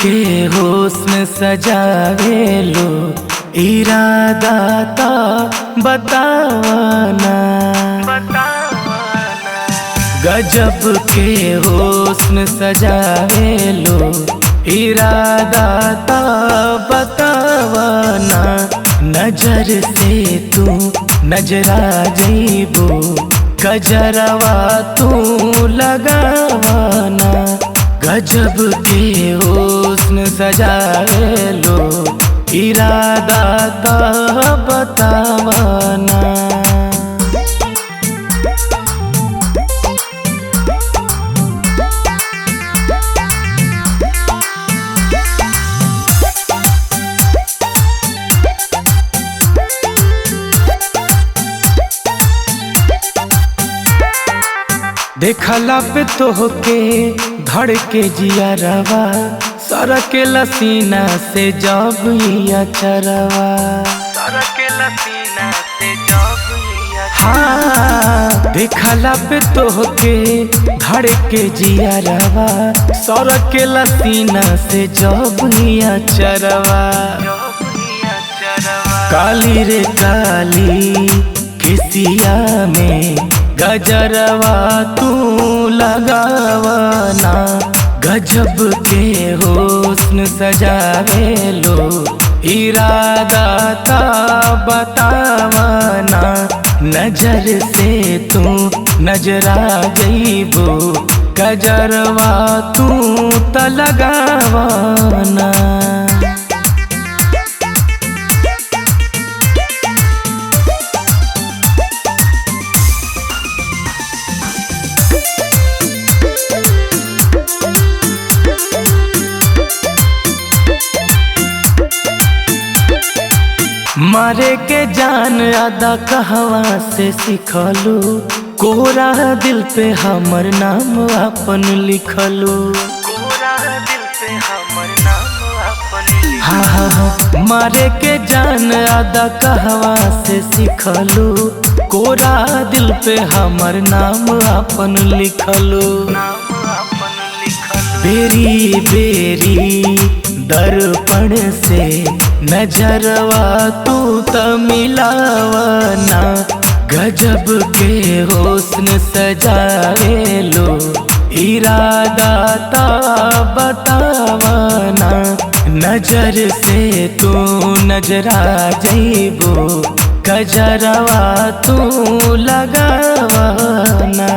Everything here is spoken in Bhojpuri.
के हुस्न सजावेलो इरादा ता बतावाना। गजब के हुस्न सजावेलो इरादा ता बतावाना। नजर से तू नजरा जइबो गजरवा तू लगावाना। गजब के हुस्न सजावेलो इरादा ता बतावाना। देखला पे तोहके धड़के जियरवा सरके लसीना से जब अचरवा। हाँ देखला पे तोहके धड़के जियरवा सरके लसीना से जब अचरवा। काली रे काली किसिया में गजरवा तू लगावाना। गजब के हुस्न सजावेलो इरादा ता बतावाना। नजर से तू नजरा जइबो गजरवा तू त लगावाना। मारे के जान अदा कहवा से सिखलू। कोरा दिल पे हमर नाम अपन लिखलू। हाँ हाँ हाँ मारे के जान अदा कहवा से सिखलू। कोरा दिल पे हमर नाम अपन लिखलू। बेरी बेरी दर्पण से नजरवा तू त मिलावाना। गजब के हुस्न सजावेलो इरादा ता बतावाना। नजर से तू नजरा जइबो गजरवा तू लगावाना।